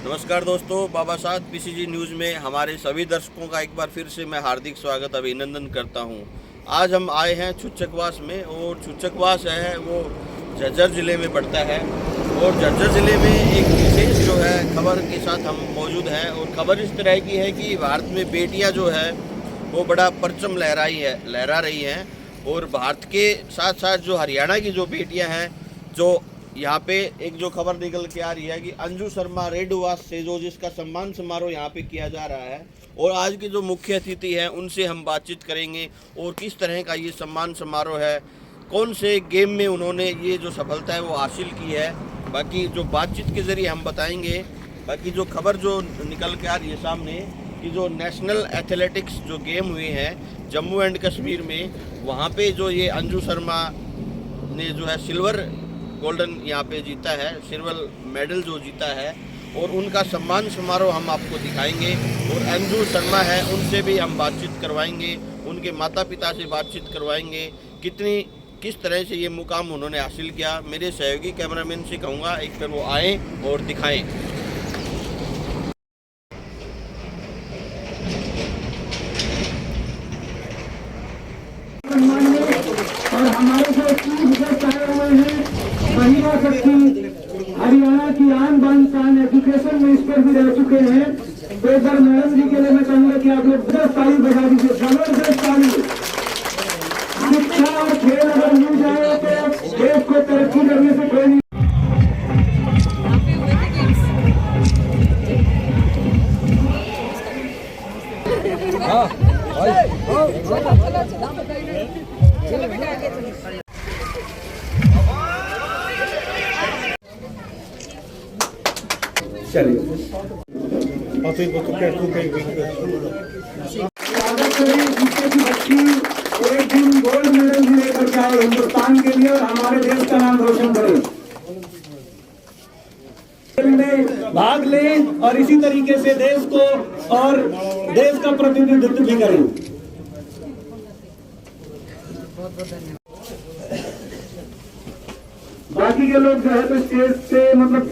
नमस्कार दोस्तों, बाबा साहब पीसीजी न्यूज़ में हमारे सभी दर्शकों का एक बार फिर से मैं हार्दिक स्वागत अभिनंदन करता हूं। आज हम आए हैं छुच्छकवास में, और छुच्छकवास है वो झज्जर ज़िले में पड़ता है। और झज्जर ज़िले में एक विशेष जो है खबर के साथ हम मौजूद हैं। और खबर इस तरह की है कि भारत में बेटियां जो है वो बड़ा परचम लहरा रही हैं। और भारत के साथ साथ जो हरियाणा की जो बेटियाँ हैं, जो यहाँ पे एक जो खबर निकल के आ रही है कि अंजू शर्मा रेडवास से जो जिसका सम्मान समारोह यहाँ पे किया जा रहा है, और आज के जो मुख्य अतिथि हैं उनसे हम बातचीत करेंगे। और किस तरह का ये सम्मान समारोह है, कौन से गेम में उन्होंने ये जो सफलता है वो हासिल की है, बाकी जो बातचीत के ज़रिए हम बताएंगे। बाकी जो खबर जो निकल के आ रही है सामने कि जो नेशनल एथलेटिक्स जो गेम हुए हैं जम्मू एंड कश्मीर में, वहाँ पे जो ये अंजू शर्मा ने जो है सिल्वर गोल्डन यहाँ पे जीता है, सिल्वर मेडल जो जीता है, और उनका सम्मान समारोह हम आपको दिखाएंगे। और अंजू शर्मा है उनसे भी हम बातचीत करवाएंगे, उनके माता पिता से बातचीत करवाएंगे, किस तरह से ये मुकाम उन्होंने हासिल किया। मेरे सहयोगी कैमरामैन से कहूँगा एक बार वो आएँ और दिखाएँ। और हमारे जो चीफ आए हुए हैं महिला शक्ति हरियाणा की आन बान शान एजुकेशन में इस पर भी रह चुके हैं, तो एक बार मैडम जी के लिए मैं कहूँगा कि आप लोग 10 ताली बजा दीजिए, जबरदस्त ताली। शिक्षा और खेल अगर मिल जाए तो देश को तरक्की करने से कोई नहीं। एक दिन गोल्ड मेडल भी लेकर जाए हिंदुस्तान के लिए और हमारे देश का नाम रोशन करे, में भाग लें और इसी तरीके से देश को और देश का प्रतिनिधित्व भी करें। बाकी के लोग जो है तो स्टेज से मतलब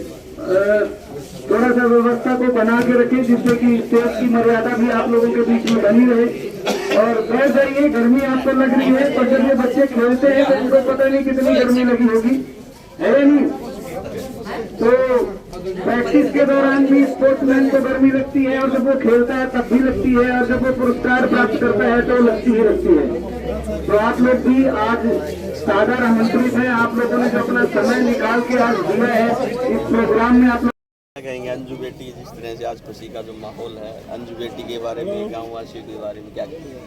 थोड़ा सा व्यवस्था को बना के रखें, जिससे कि स्टेज की मर्यादा भी आप लोगों के बीच में बनी रहे। और बैठ जाइए, गर्मी आपको लग रही है, पर जब ये बच्चे खेलते हैं तो उनको पता नहीं कितनी गर्मी लगी होगी, है नहीं? तो प्रैक्टिस के दौरान भी स्पोर्ट्समैन को गर्मी लगती है, और जब वो खेलता है तब भी लगती है, और जब वो पुरस्कार प्राप्त करता है तो लगती ही लगती है। तो आप लोग भी आज सादर आमंत्रित हैं, आप लोगों ने जो अपना समय निकाल के आज दिया है इस प्रोग्राम में। आप कहेंगे अंजू बेटी, जिस तरह से आज खुशी का जो माहौल है, अंजू बेटी के बारे में, गाँव वासियों के बारे में क्या कहेंगे?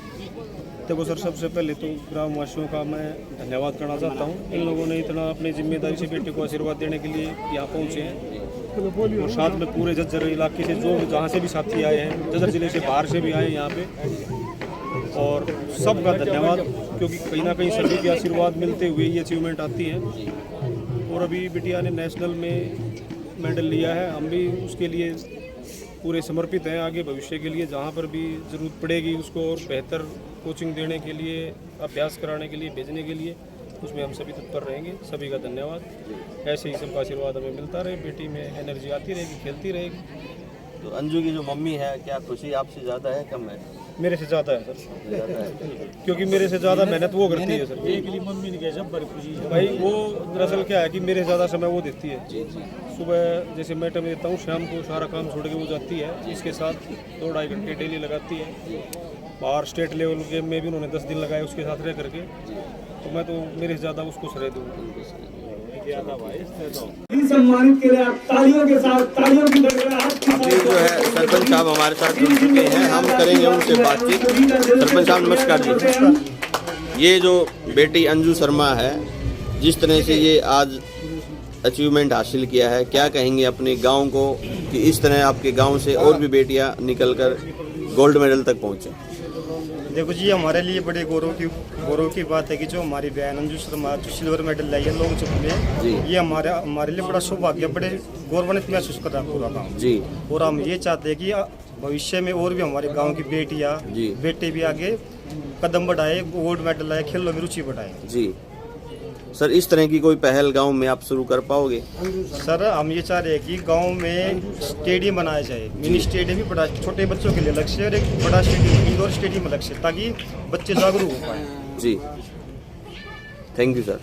देखो सर, सबसे पहले तो ग्राम वासियों का मैं धन्यवाद करना चाहता हूँ। इन लोगों ने इतना अपनी जिम्मेदारी से बेटी को आशीर्वाद देने के लिए यहाँ पहुँचे हैं, और साथ में पूरे झज्जर इलाके से जो जहाँ से भी साथी आए हैं, झज्जर जिले से बाहर से भी आए यहाँ पे, और सबका धन्यवाद, क्योंकि कहीं ना कहीं सभी के आशीर्वाद मिलते हुए ये अचीवमेंट आती है। और अभी बिटिया ने नेशनल में मेडल लिया है, हम भी उसके लिए पूरे समर्पित हैं आगे भविष्य के लिए, जहाँ पर भी ज़रूरत पड़ेगी उसको और बेहतर कोचिंग देने के लिए, अभ्यास कराने के लिए, भेजने के लिए, उसमें हम सभी तत्पर रहेंगे। सभी का धन्यवाद। ऐसे ही सबका आशीर्वाद हमें मिलता रहे, बेटी में एनर्जी आती रहेगी, खेलती रहेगी। तो अंजू की जो मम्मी है, क्या खुशी आपसे ज़्यादा है कम है? मेरे से ज़्यादा है सर, क्योंकि मेरे से ज़्यादा मेहनत वो करती है सर। एक लिए मम्मी ने कैसे बड़ी खुशी है भाई, वो दरअसल क्या है कि मेरे से ज़्यादा समय वो देती है। सुबह जैसे मैं टाइम देता हूँ, शाम को सारा काम छोड़ के वो जाती है, इसके साथ 2-2.5 घंटे डेली लगाती है। बाहर स्टेट लेवल गेम में भी उन्होंने 10 दिन लगाए उसके साथ रह करके, तो मैं तो मेरे से ज़्यादा उसको श्रेय दूँ। सम्मानित के लिए आप तालियों के साथ, तालियों की अभी जो है सरपंच साहब हमारे साथ जुड़ चुके हैं, हम करेंगे उनसे बातचीत। सरपंच साहब नमस्कार जी। ये जो बेटी अंजू शर्मा है, जिस तरह से ये आज अचीवमेंट हासिल किया है, क्या कहेंगे अपने गांव को कि इस तरह आपके गांव से और भी बेटियां निकलकर गोल्ड मेडल तक पहुंचे? देखो जी, हमारे लिए बड़े गौरव की बात है कि जो हमारी बहन अंजू शर्मा जो सिल्वर मेडल लाई है लॉन्ग जंप में, ये हमारे लिए बड़ा सौभाग्य, बड़े गौरवान्वित महसूस कर रहा है पूरा गाँव जी। और हम ये चाहते हैं कि भविष्य में और भी हमारे गाँव की बेटियाँ बेटे भी आगे कदम बढ़ाए, गोल्ड मेडल लाए, खेलों में रुचि बढ़ाए जी। सर इस तरह की कोई पहल गांव में आप शुरू कर पाओगे? सर हम ये चाह रहे हैं कि गांव में स्टेडियम बनाया जाए, मिनी स्टेडियम भी बड़ा छोटे बच्चों के लिए अलग से और एक बड़ा स्टेडियम इंडोर स्टेडियम अलग से, ताकि बच्चे जागरूक हो पाए। जी थैंक यू सर।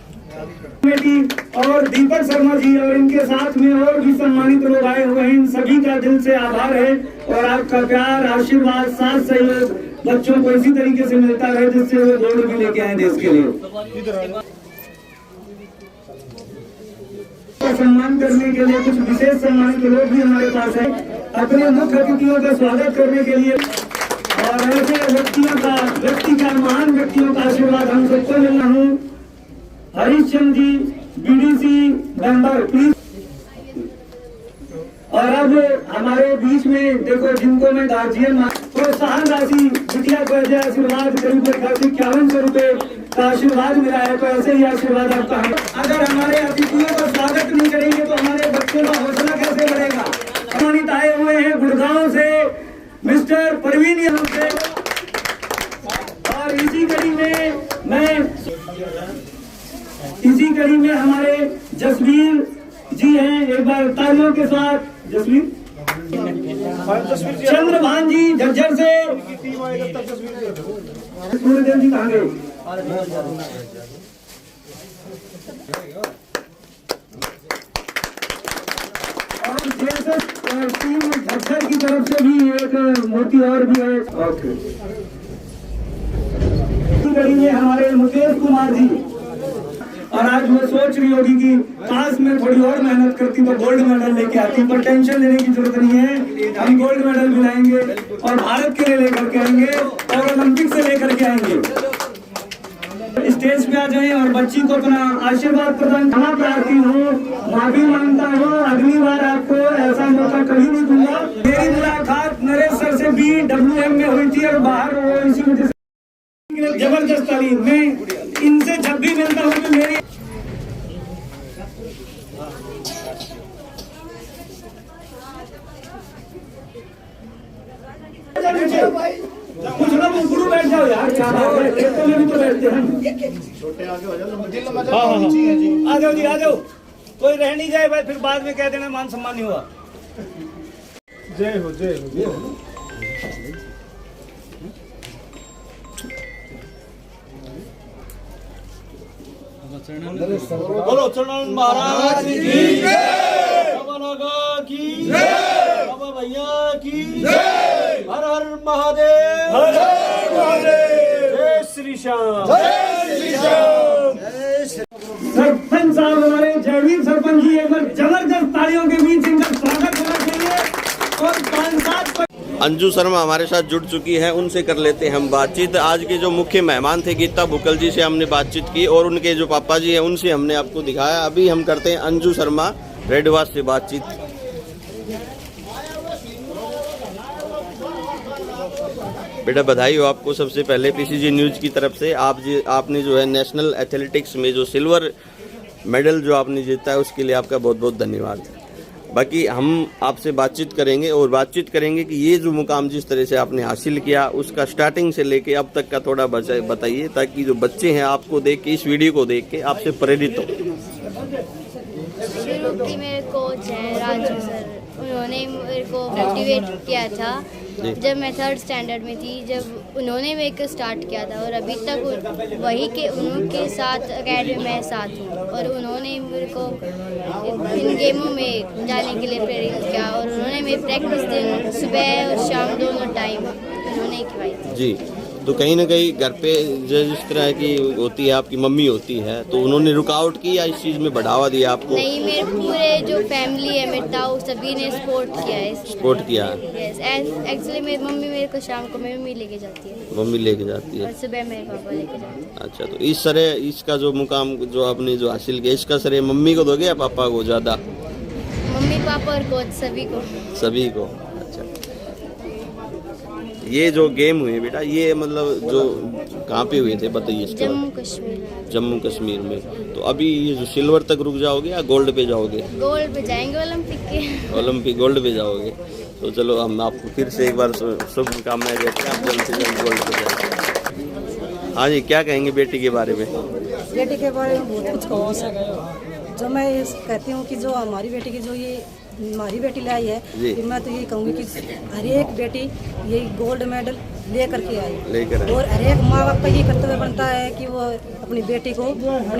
और दीपक शर्मा जी और इनके साथ में और भी सम्मानित लोग आए हुए हैं, इन सभी का दिल से आभार है और आपका प्यार, आशीर्वाद, साथ सहयोग बच्चों को इसी तरीके से मिलता रहे जिससे वो गोल्ड भी लेके आए देश के लिए। सम्मान करने के लिए कुछ विशेष सम्मानित लोग भी हमारे पास है, अपने मुख्य अतिथियों का स्वागत करने के लिए, और ऐसे व्यक्ति का महान व्यक्तियों का आशीर्वाद हम सबको मिलना हूँ। हरीशचंद जी बीडीसी मेंबर प्लीज। और अब हमारे बीच में देखो जिनको मैं गार्जियन प्रोत्साहन राशि बिटिया को ऐसे आशीर्वाद करीब 51 रुपए का आशीर्वाद मिला है, तो ऐसे ही आशीर्वाद आपका है। अगर हमारे अतिथियों का स्वागत नहीं करेंगे तो हमारे बच्चों का हौसला कैसे बढ़ेगा। सम्मानित आए हुए हैं गुड़गांव से मिस्टर परवीन यहाँ से, और इसी कड़ी में हमारे जसवीर जी हैं, एक बार तालियों के साथ। जसवीर चंद्रभान जी झज्जर से। सूर्यदेव जी कहाँ गए? और टीम झज्जर की तरफ से भी एक मूर्ति और भी है। ओके, कड़ी में हमारे मुकेश कुमार जी। और आज मैं सोच रही होगी कि काश मैं थोड़ी और मेहनत करती तो गोल्ड मेडल लेके आती, पर टेंशन लेने की जरूरत नहीं है। हम गोल्ड मेडल भी लाएंगे और भारत के लिए लेकर के आएंगे और ओलंपिक से लेकर के आएंगे। स्टेज पे आ जाए और बच्ची को अपना आशीर्वाद प्रदान करना चाहती हूँ। माफी मांगता हूँ, अगली बार आपको ऐसा मौका कभी नहीं दूंगा। मेरी मुलाकात नरेश सर से BWM में हुई थी और बाहर वो इसी वजह से जबरदस्त तालीम में इनसे जब भी मिलता हूँ तो मेरी कुछ लोग गुरु बैठ जाओ यार, क्या बात है, खेतों में भी तो बैठते हैं। आ जाओ जी, आ जाओ, कोई रह नहीं जाए भाई, फिर बाद में कह देना मान सम्मान नहीं हुआ। जय हो, जय हो, जय हो। बोलो चरण महाराज की जय, बाबा नागा की जय, बाबा भैया की जय, हर हर महादेव, हर हर महादेव, जय श्री श्याम, जय श्री श्याम। सरपंच साहब हमारे जयवीर सरपंच जी, एक बार जबरदस्त तालियों के बीच इनका स्वागत होना चाहिए। और 5-7 अंजू शर्मा हमारे साथ जुड़ चुकी है, उनसे कर लेते हैं हम बातचीत। आज के जो मुख्य मेहमान थे गीता बुकल जी से हमने बातचीत की और उनके जो पापा जी हैं उनसे हमने आपको दिखाया। अभी हम करते हैं अंजू शर्मा रेडवास से बातचीत। बेटा बधाई हो आपको सबसे पहले पीसीजी न्यूज़ की तरफ से। आपने जो है नेशनल एथलेटिक्स में जो सिल्वर मेडल जो आपने जीता है उसके लिए आपका बहुत बहुत धन्यवाद। बाकी हम आपसे बातचीत करेंगे और बातचीत करेंगे कि ये जो मुकाम जिस तरह से आपने हासिल किया उसका स्टार्टिंग से लेके अब तक का थोड़ा बताइए, ताकि जो बच्चे हैं आपको देख के, इस वीडियो को देख के आपसे प्रेरित हो। शुरू की मेरे कोच हैं राजू सर, उन्होंने मेरे को मोटिवेट किया था जब मैं 3rd स्टैंडर्ड में थी, जब उन्होंने मेरे को स्टार्ट किया था और अभी तक वही के उनके साथ अकेडमी में साथ हूँ। और उन्होंने मेरे को इन गेमों में जाने के लिए प्रेरित किया और उन्होंने मेरी प्रैक्टिस दिन सुबह और शाम दोनों टाइम उन्होंने करवाई थी। जी, तो कहीं ना कहीं घर पे जिस तरह की होती है आपकी मम्मी होती है, तो उन्होंने रुकावट की या इस चीज़ में बढ़ावा दिया आपको? नहीं, मेरे पूरे जो फैमिली है मेरे ताऊ सभी ने सपोर्ट किया है। सपोर्ट किया है? यस, एक्चुअली मेरी मम्मी मेरे को शाम को मेरी मम्मी लेके जाती है। मम्मी लेके जाती है और सुबह मेरे पापा लेके जाते हैं। अच्छा, तो इस तरह इसका जो मुकाम जो आपने जो हासिल किया, इसका श्रेय मम्मी को दोगे या पापा को ज़्यादा? मम्मी पापा और कोच सभी को। सभी को। अच्छा, ये जो गेम हुए बेटा, ये मतलब जो कहाँ पे हुए थे बताइए? जम्मू कश्मीर। जम्मू कश्मीर में। तो अभी ये जो सिल्वर तक रुक जाओगे या गोल्ड पे जाओगे? गोल्ड पे जाएंगे, ओलंपिक के। ओलंपिक गोल्ड पे जाओगे, तो चलो हम आपको फिर से एक बार शुभकामनाएं देते हैं, आप जल्द से जल्द गोल्ड पे जाएंगे। हाँ जी, क्या कहेंगे बेटी के बारे में? बेटी के बारे में बहुत कुछ कहो सर। जो मैं कहती हूँ कि जो हमारी बेटी की जो ये हमारी बेटी लाई है, कि मैं तो ये कहूँगी कि हर एक बेटी ये गोल्ड मेडल लेकर के आई, और हर एक माँ बाप का ये कर्तव्य बनता है कि वो अपनी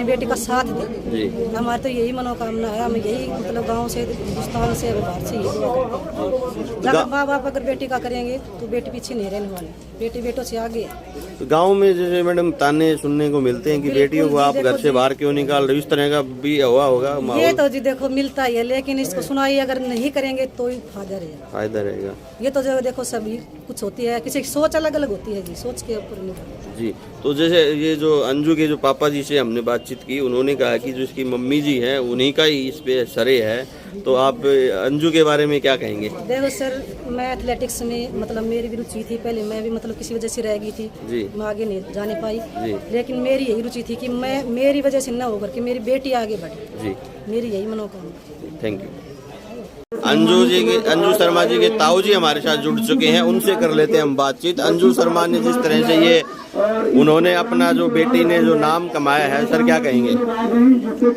बेटी का साथ दे। हमारी तो यही मनोकामना है, हम यही मतलब गांव से, हिंदुस्तान से, बाहर से यही जब माँ बाप अगर बेटी का करेंगे तो बेटी पीछे नहीं रहने वाली, बेटी बेटों से आगे है। तो गांव में जैसे मैडम ताने सुनने को मिलते हैं कि बेटियों को आप घर से बाहर क्यों निकाल रहे हो, इस तरह का भी हुआ होगा माहौल? ये तो जी देखो मिलता ही है, लेकिन इसको सुनाई अगर नहीं करेंगे तो ही फायदा रहेगा। ये तो जो देखो सभी कुछ होती है, किसी की सोच अलग अलग होती है जी, सोच के ऊपर नहीं जी। तो जैसे ये जो अंजू के जो पापा जी से हमने बातचीत की, उन्होंने कहा कि जो इसकी मम्मी जी हैं उन्हीं का ही इस पे सरे है। तो आप अंजू के बारे में क्या कहेंगे? देखो सर, मैं एथलेटिक्स में मतलब मेरी भी रुचि थी, पहले मैं भी मतलब किसी वजह से रह गई थी जी, मैं आगे नहीं जाने पाई जी। लेकिन मेरी यही रुचि थी कि मैं मेरी वजह से न होकर के मेरी बेटी आगे बढ़े जी, मेरी यही मनोकामना। Thank you. अंजू शर्मा जी के ताऊ जी हमारे साथ जुड़ चुके हैं, उनसे कर लेते हैं हम बातचीत। अंजू शर्मा ने जिस तरह से ये उन्होंने अपना जो बेटी ने जो नाम कमाया है, सर क्या कहेंगे?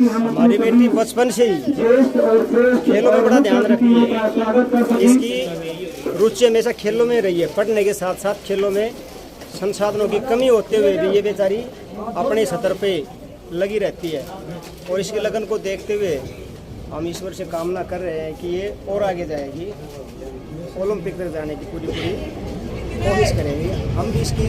हमारी बेटी बचपन से ही खेलों में बड़ा ध्यान रखती है, इसकी रुचि हमेशा खेलों में रही है। पढ़ने के साथ साथ खेलों में संसाधनों की कमी होते हुए भी ये बेचारी अपने स्तर पे लगी रहती है, और इसकी लगन को देखते हुए हम ईश्वर से कामना कर रहे हैं कि ये और आगे जाएगी, ओलंपिक तक जाने की पूरी कोशिश करेंगे। हम भी इसकी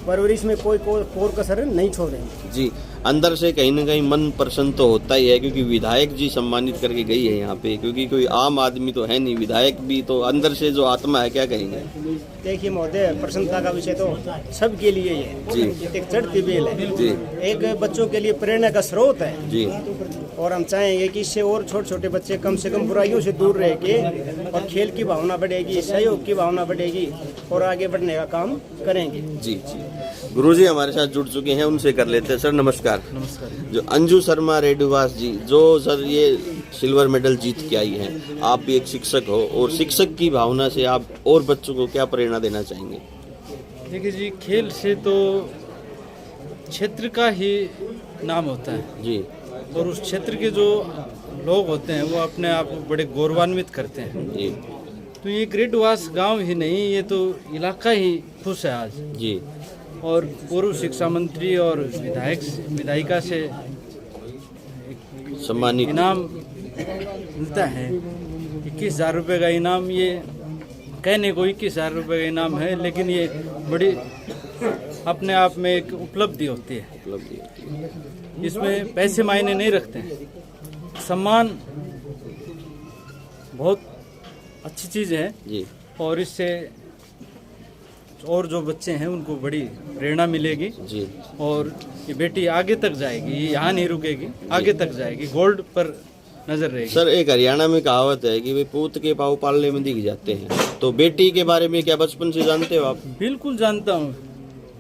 परवरिश में कोई कोर कसर नहीं छोड़ेंगे जी। अंदर से कहीं ना कहीं मन प्रसन्न तो होता ही है, क्योंकि विधायक जी सम्मानित करके गई है यहाँ पे, क्योंकि कोई आम आदमी तो है नहीं, विधायक भी, तो अंदर से जो आत्मा है, क्या कहेंगे? देखिए महोदय, प्रसन्नता का विषय तो सबके लिए है जी, एक चढ़ती बेल है जी, एक बच्चों के लिए प्रेरणा का स्रोत है जी, और हम चाहेंगे कि इससे और छोटे छोटे बच्चे कम से कम बुराइयों से दूर रह के और खेल की भावना बढ़ेगी, सहयोग की भावना बढ़ेगी और आगे बढ़ने का काम करेंगे जी जी। गुरुजी हमारे साथ जुड़ चुके हैं, उनसे कर लेते हैं। सर नमस्कार। नमस्कार। जो अंजू शर्मा रेडुवास जी, जो सर ये सिल्वर मेडल जीत के आई हैं, आप भी एक शिक्षक हो, और शिक्षक की भावना से आप और बच्चों को क्या प्रेरणा देना चाहेंगे? देखिए जी, खेल से तो क्षेत्र का ही नाम होता है जी, और उस क्षेत्र के जो लोग होते हैं वो अपने आप को बड़े गौरवान्वित करते हैं जी। तो ये रेडुवास गांव ही नहीं, ये तो इलाका ही खुश है आज जी, और पूर्व शिक्षा मंत्री और विधायिका से सम्मानित इनाम मिलता है, 21,000 रुपये का इनाम। ये कहने को 21,000 रुपये का इनाम है, लेकिन ये बड़ी अपने आप में एक उपलब्धि होती है। इसमें पैसे मायने नहीं रखते हैं, सम्मान बहुत अच्छी चीज़ है जी, और इससे और जो बच्चे हैं उनको बड़ी प्रेरणा मिलेगी जी, और ये बेटी आगे तक जाएगी, ये यहाँ नहीं रुकेगी, आगे तक जाएगी, गोल्ड पर नजर रहेगी। सर एक हरियाणा में कहावत है कि वे पूत के पाँव पालने में दिख जाते हैं, तो बेटी के बारे में क्या बचपन से जानते हो आप? बिल्कुल जानता हूँ,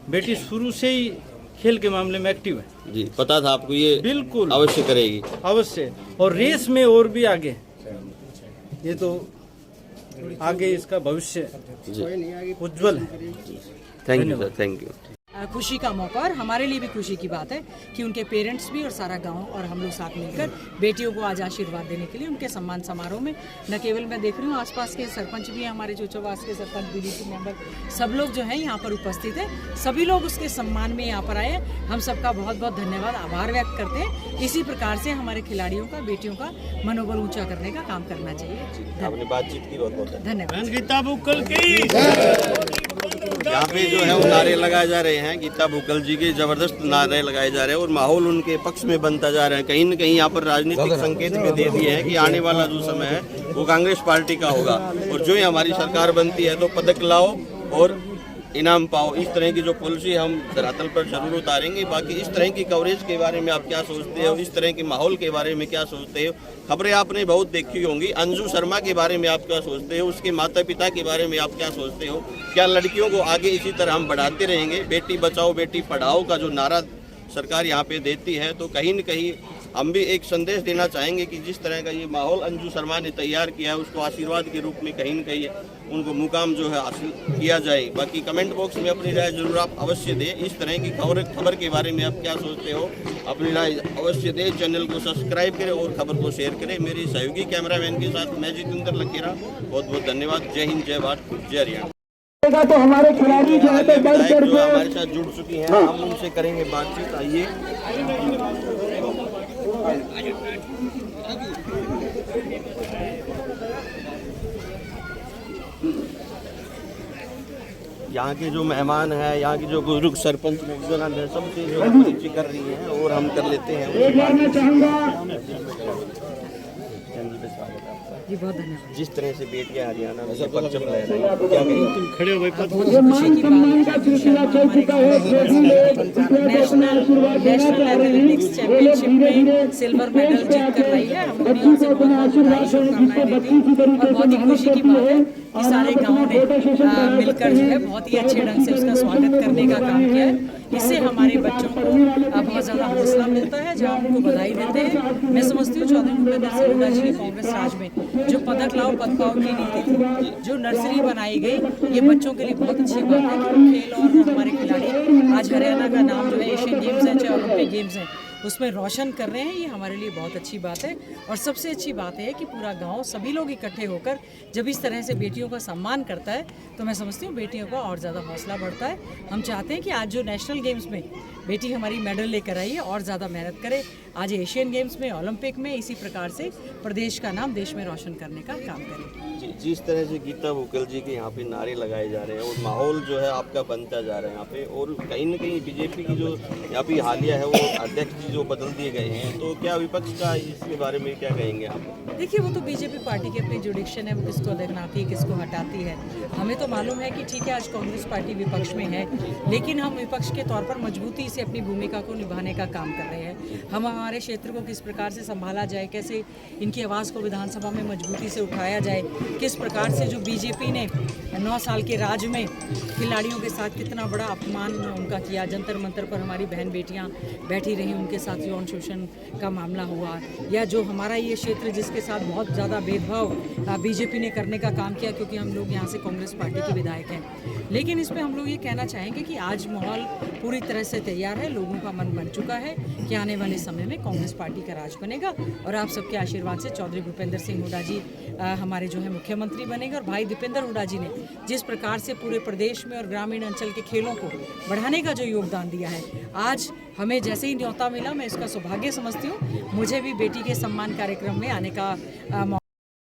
बेटी शुरू से ही खेल के मामले में एक्टिव है जी। पता था आपको ये बिल्कुल अवश्य करेगी? अवश्य, और रेस में और भी आगे, ये तो आगे इसका भविष्य उज्जवल है। Thank you sir, thank you. खुशी का मौका, और हमारे लिए भी खुशी की बात है कि उनके पेरेंट्स भी और सारा गांव और हम लोग साथ मिलकर बेटियों को आज आशीर्वाद देने के लिए उनके सम्मान समारोह में, न केवल मैं देख रही हूँ आसपास के सरपंच भी हैं, हमारे चोचवास के सरपंच, बीडीसी मेंबर, सब लोग जो हैं यहाँ पर उपस्थित हैं, सभी लोग उसके सम्मान में यहाँ पर आए। हम सबका बहुत बहुत धन्यवाद, आभार व्यक्त करते हैं। इसी प्रकार से हमारे खिलाड़ियों का, बेटियों का मनोबल ऊँचा करने का काम करना चाहिए। आपने बातचीत की, बहुत बहुत धन्यवाद। गीता बुक्कल की यहाँ पे जो है वो नारे लगाए जा रहे हैं, गीता बुक्कल जी के जबरदस्त नारे लगाए जा रहे हैं, और माहौल उनके पक्ष में बनता जा रहा है। कहीं न कहीं यहाँ पर राजनीतिक संकेत भी दे दिए हैं कि आने वाला जो समय है वो कांग्रेस पार्टी का होगा, और जो ही हमारी सरकार बनती है तो पदक लाओ और इनाम पाओ। इस तरह की जो पॉलिसी हम धरातल पर जरूर उतारेंगे। बाकी इस तरह की कवरेज के बारे में आप क्या सोचते हो, इस तरह के माहौल के बारे में क्या सोचते हो? खबरें आपने बहुत देखी होंगी। अंजू शर्मा के बारे में आप क्या सोचते हो, उसके माता पिता के बारे में आप क्या सोचते हो? क्या लड़कियों को आगे इसी तरह हम बढ़ाते रहेंगे? बेटी बचाओ बेटी पढ़ाओ का जो नारा सरकार यहाँ पे देती है, तो कहीं न कहीं हम भी एक संदेश देना चाहेंगे कि जिस तरह का ये माहौल अंजू शर्मा ने तैयार किया है उसको आशीर्वाद के रूप में कहीं न कहीं उनको मुकाम जो है हासिल किया जाए। बाकी कमेंट बॉक्स में अपनी राय जरूर आप अवश्य दें। इस तरह की खबर के बारे में आप क्या सोचते हो, अपनी राय अवश्य दें। चैनल को सब्सक्राइब करें और खबर को शेयर करें। मेरे सहयोगी कैमरामैन के साथ मैं जितेंद्र लखेरा, बहुत बहुत धन्यवाद। जय हिंद, जय भारत, जय हरियाणा। तो हमारे खिलाड़ी जो है तो बढ़ चढ़ जो हमारे साथ जुड़ चुकी हैं, हम उनसे करेंगे बातचीत। आइए। यहाँ के जो मेहमान हैं, यहाँ की जो बुजुर्ग सरपंच मुखजरान है, सबसे जो है परिचय कर रही हैं और हम कर लेते हैं। जी बहुत धन्यवाद। जिस तरह से बेटियां हरियाणा में परचम लहरा रही हैं, क्या कहेंगे? खड़े हो भाई, खुशी की बात है नेशनल एथलेटिक्स चैंपियनशिप में सिल्वर मेडल जीत कर रही है। हम उन्हीं से बहुत बधाई शुभकामनाएं देती हूँ और बहुत ही खुशी की बात है कि सारे गाँव ने मिलकर जो है बहुत ही अच्छे ढंग से उसका स्वागत करने का काम किया है। इससे हमारे बच्चों को बहुत ज़्यादा हौसला मिलता है, जहाँ उनको बधाई देते हैं। मैं समझती हूँ चौधरी भूपेंद्र सिंह हुड्डा जी के कांग्रेस राज में जो पदक लाओ पद पाओ की नीति थी, जो नर्सरी बनाई गई, ये बच्चों के लिए बहुत अच्छी बात है कि खेल और हमारे खिलाड़ी आज हरियाणा का नाम जो है एशियन गेम्स है चाहे ओलंपिक गेम्स हैं उसमें रोशन कर रहे हैं। ये हमारे लिए बहुत अच्छी बात है। और सबसे अच्छी बात है कि पूरा गांव सभी लोग इकट्ठे होकर जब इस तरह से बेटियों का सम्मान करता है तो मैं समझती हूँ बेटियों का और ज़्यादा हौसला बढ़ता है। हम चाहते हैं कि आज जो नेशनल गेम्स में बेटी हमारी मेडल लेकर आई है और ज़्यादा मेहनत करे, आज एशियन गेम्स में ओलंपिक में इसी प्रकार से प्रदेश का नाम देश में रोशन करने का काम करें। जिस तरह से गीता भुक्कल जी के यहाँ पे नारे लगाए जा रहे हैं और माहौल जो है आपका बनता जा रहा है यहाँ पे, और कहीं न कहीं बीजेपी की जो यहाँ पे हालिया है वो अध्यक्ष जी जो बदल दिए गए हैं, तो क्या विपक्ष का इसके बारे में क्या कहेंगे आप? देखिए वो तो बीजेपी पार्टी की अपनी जुडिक्शन है, वो किसको देखनाती है किसको हटाती है। हमें तो मालूम है कि ठीक है आज कांग्रेस पार्टी विपक्ष में है, लेकिन हम विपक्ष के तौर पर मजबूती से अपनी भूमिका को निभाने का काम कर रहे हैं। हम हमारे क्षेत्र को किस प्रकार से संभाला जाए, कैसे इनकी आवाज़ को विधानसभा में मजबूती से उठाया जाए, किस प्रकार से जो बीजेपी ने 9 साल के राज में खिलाड़ियों के साथ कितना बड़ा अपमान उनका किया, जंतर मंतर पर हमारी बहन बेटियां बैठी रहीं, उनके साथ यौन शोषण का मामला हुआ, या जो हमारा ये क्षेत्र जिसके साथ बहुत ज़्यादा भेदभाव बीजेपी ने करने का काम किया, क्योंकि हम लोग यहाँ से कांग्रेस पार्टी के विधायक हैं। लेकिन इस पर हम लोग ये कहना चाहेंगे कि आज माहौल पूरी तरह से तैयार है, लोगों का मन बन चुका है कि आने वाले समय में कांग्रेस पार्टी का राज बनेगा और आप सबके आशीर्वाद से चौधरी भूपेंद्र सिंह हुड्डा जी हमारे जो है मुख्यमंत्री बनेंगे। और भाई दीपेंद्र हुड्डा जी ने जिस प्रकार से पूरे प्रदेश में और ग्रामीण अंचल के खेलों को बढ़ाने का जो योगदान दिया है, आज हमें जैसे ही न्योता मिला मैं इसका सौभाग्य समझती हूँ। मुझे भी बेटी के सम्मान कार्यक्रम में आने का